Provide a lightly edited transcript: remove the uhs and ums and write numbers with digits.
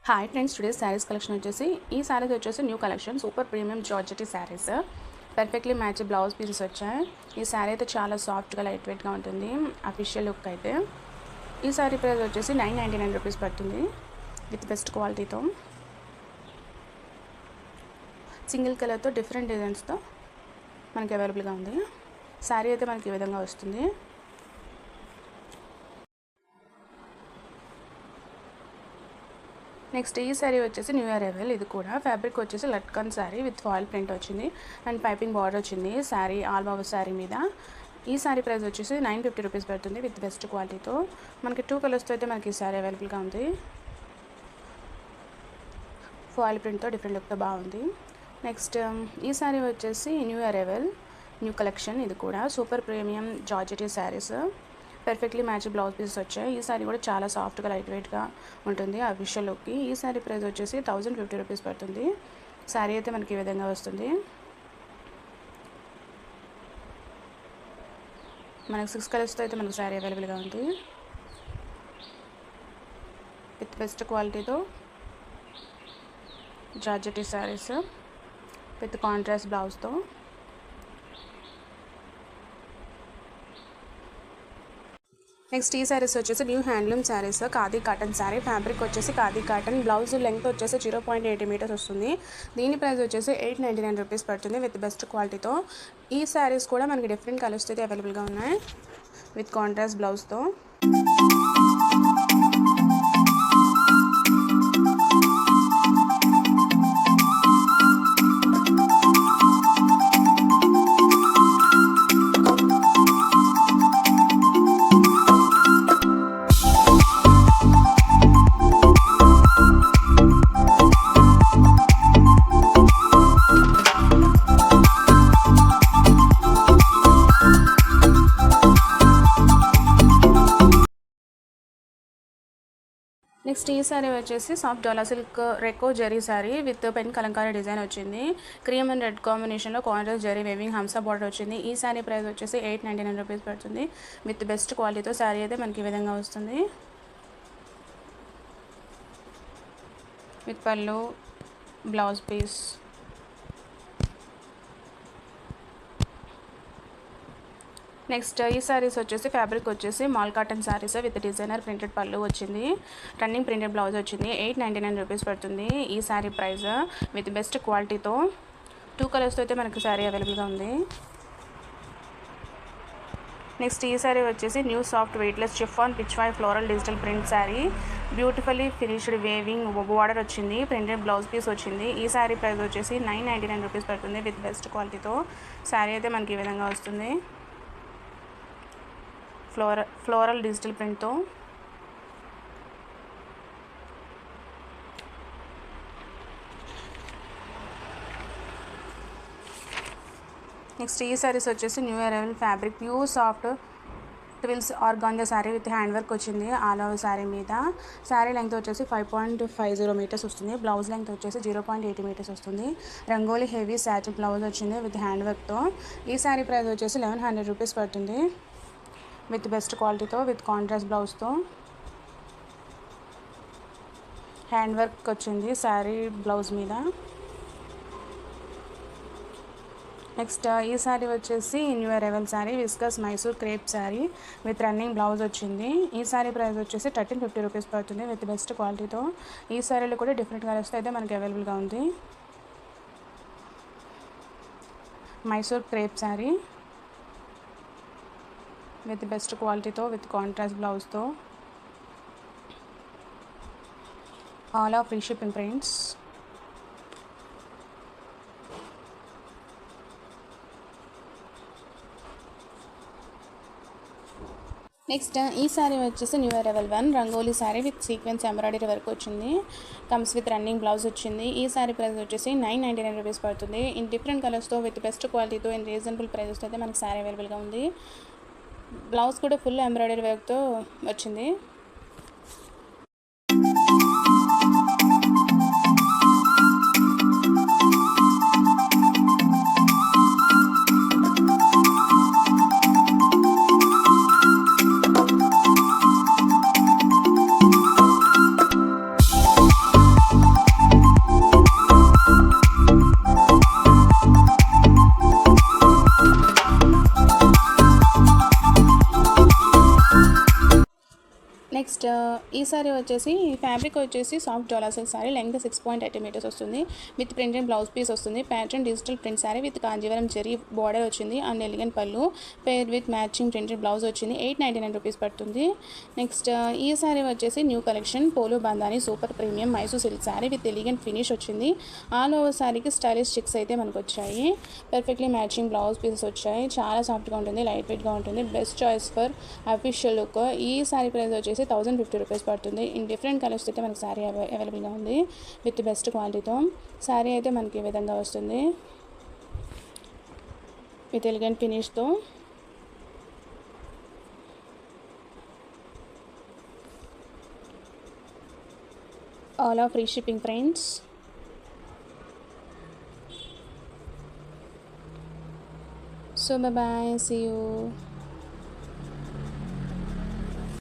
Hi friends, today saris collection వచ్చేసి ఈ శారీస్ వచ్చేసి new collection super premium georgette saris perfectly match blouse pieces వచ్చాయి. ఈ శారీ అయితే చాలా సాఫ్ట్గా లైట్ వెయిట్గా ఉంటుంది. అఫీషియల్ లుక్ అయితే ఈ శారీ ప్రైస్ వచ్చేసి 999 రూపీస్ పడుతుంది విత్ బెస్ట్ క్వాలిటీతో. సింగిల్ కలర్తో డిఫరెంట్ డిజైన్స్తో మనకి అవైలబుల్గా ఉంది. శారీ అయితే మనకి ఈ విధంగా వస్తుంది. నెక్స్ట్ ఈ శారీ వచ్చేసి న్యూ అరైవల్. ఇది కూడా ఫ్యాబ్రిక్ వచ్చేసి latkan sari with foil print వచ్చింది అండ్ పైపింగ్ బార్డర్ వచ్చింది శారీ ఆల్ ఓవర్ శారీ మీద. ఈ శారీ ప్రైస్ వచ్చేసి 950 రూపీస్ పడుతుంది విత్ బెస్ట్ క్వాలిటీతో. మనకి 2 కలర్స్తో అయితే మనకి ఈ శారీ అవైలబుల్గా ఉంది. ఫాయిల్ ప్రింట్తో డిఫరెంట్ లుక్తో బాగుంది. నెక్స్ట్ ఈ శారీ వచ్చేసి న్యూ అరైవల్ న్యూ కలెక్షన్. ఇది కూడా super premium georgette saris perfectly match blouse pieces వచ్చాయి. ఈ శారీ కూడా చాలా సాఫ్ట్గా లైట్ వెయిట్గా ఉంటుంది అఫీషియల్ లుక్కి. ఈ శారీ ప్రైస్ వచ్చేసి 1050 రూపీస్ పడుతుంది. శారీ అయితే మనకి ఈ విధంగా వస్తుంది. మనకి 6 కలర్స్తో అయితే మనకు శారీ అవైలబుల్గా ఉంది విత్ బెస్ట్ క్వాలిటీతో జార్జెటీ శారీస్ విత్ కాంట్రాస్ట్ బ్లౌజ్తో. నెక్స్ట్ ఈ శారీస్ వచ్చేసి new handloom saris khadi cotton sari. Fabric వచ్చేసి ఖాదీ కాటన్. బ్లౌజ్ లెంగ్త్ వచ్చేసి 0.80 మీటర్స్ వస్తుంది. దీని ప్రైస్ వచ్చేసి 899 రూపీస్ పడుతుంది విత్ బెస్ట్ క్వాలిటీతో. ఈ శారీస్ కూడా మనకి డిఫరెంట్ కలర్స్ అయితే అవైలబుల్గా ఉన్నాయి విత్ కాంట్రాస్ట్ బ్లౌజ్తో. నెక్స్ట్ ఈ శారీ వచ్చేసి సాఫ్ట్ డోలా సిల్క్ రెకో zari sari with pen kalamkari design వచ్చింది. క్రీమ్ అండ్ రెడ్ కాంబినేషన్లో contrast zari weaving hamsa border వచ్చింది. ఈ శారీ ప్రైస్ వచ్చేసి 899 రూపీస్ పడుతుంది విత్ బెస్ట్ క్వాలిటీతో. శారీ అయితే మనకి ఈ విధంగా వస్తుంది విత్ పళ్ళు బ్లౌజ్ పీస్. నెక్స్ట్ ఈ శారీస్ వచ్చేసి ఫ్యాబ్రిక్ వచ్చేసి mall cotton saris with designer printed పళ్ళు వచ్చింది. రన్నింగ్ ప్రింటెడ్ బ్లౌజ్ వచ్చింది. 899 రూపీస్ పడుతుంది ఈ శారీ ప్రైస్ విత్ బెస్ట్ క్వాలిటీతో. 2 కలర్స్తో అయితే మనకి శారీ అవైలబుల్గా ఉంది. నెక్స్ట్ ఈ శారీ వచ్చేసి new soft weightless chiffon Pichwai floral digital print sari. Beautifully finished weaving border వచ్చింది. ప్రింటెడ్ బ్లౌజ్ పీస్ వచ్చింది. ఈ శారీ ప్రైస్ వచ్చేసి 999 రూపీస్ పడుతుంది విత్ బెస్ట్ క్వాలిటీతో. శారీ అయితే మనకి ఈ విధంగా వస్తుంది ఫ్లోరల్ డిజిటల్ ప్రింట్తో. నెక్స్ట్ ఈ శారీస్ వచ్చేసి new arrival fabric pure soft twills organza sari with hand work వచ్చింది ఆల్ ఓవర్ శారీ మీద. శారీ లెంగ్త్ వచ్చేసి 5.50 మీటర్స్ వస్తుంది. బ్లౌజ్ లెంగ్త్ వచ్చేసి 0.80 మీటర్స్ వస్తుంది. రంగోలీ హెవీ శారీ బ్లౌజ్ వచ్చింది విత్ హ్యాండ్ వర్క్తో. ఈ శారీ ప్రైస్ వచ్చేసి 1100 రూపీస్ పడుతుంది విత్ బెస్ట్ క్వాలిటీతో విత్ కాంట్రాస్ట్ బ్లౌజ్తో. హ్యాండ్ వర్క్ వచ్చింది శారీ బ్లౌజ్ మీద. నెక్స్ట్ ఈ శారీ వచ్చేసి new arrival sari viscous Mysore crepe sari with running blouse వచ్చింది. ఈ శారీ ప్రైస్ వచ్చేసి 1350 రూపీస్ పడుతుంది విత్ బెస్ట్ క్వాలిటీతో. ఈ శారీలో కూడా డిఫరెంట్ కలర్స్ అయితే మనకి అవైలబుల్గా ఉంది. Mysore crepe sari with best క్వాలిటీతో విత్ కాంట్రాస్ట్ బ్లౌజ్తో. All of free shipping prints. Next ఈ శారీ వచ్చేసి new arrival one rangoli sari with sequence embroidery work వచ్చింది. కమ్స్ విత్ రన్నింగ్ బ్లౌజ్ వచ్చింది. ఈ శారీ ప్రైస్ వచ్చేసి 999 రూపీస్ పడుతుంది. ఇన్ డిఫరెంట్ కలర్స్తో విత్ బెస్ట్ క్వాలిటీతో ఇన్ రీజనబుల్ ప్రైజెస్తో అయితే మనకి శారీ అవైలబుల్గా ఉంది. బ్లౌజ్ కూడా ఫుల్ ఎంబ్రాయిడరీ వర్క్తో వచ్చింది. నెక్స్ట్ ఈ సారీ వచ్చేసి ఫ్యాబ్రిక్ వచ్చేసి soft dola silk sari, length 6.8 metres వస్తుంది. విత్ ప్రింటెడ్ బ్లౌజ్ పీస్ వస్తుంది. Pattern digital print sari with Kanjeevaram zari border వచ్చింది and elegant pallu pair with matching printed blouse వచ్చింది. 899 రూపీస్ పడుతుంది. నెక్స్ట్ ఈ సారీ వచ్చేసి new collection polo bandhani super premium Mysore silk sari with elegant finish వచ్చింది. All over సారీకి stylish sticks అయితే మనకు వచ్చాయి. పర్ఫెక్ట్లీ మ్యాచింగ్ బ్లౌజ్ పీసెస్ వచ్చాయి. చాలా సాఫ్ట్గా ఉంటుంది, లైట్ వెయిట్గా ఉంటుంది. Best choice for official look. ఈ సారీ ప్రైస్ వచ్చేసి 1050 రూపీస్ పడుతుంది. ఇన్ డిఫరెంట్ కలర్స్ అయితే మనకి సారీ అవైలబుల్గా ఉంది విత్ బెస్ట్ క్వాలిటీతో. సారీ అయితే మనకి ఈ విధంగా వస్తుంది విత్ ఎలిగెంట్ ఫినిష్తో. All are free shipping friends. So bye bye, see you.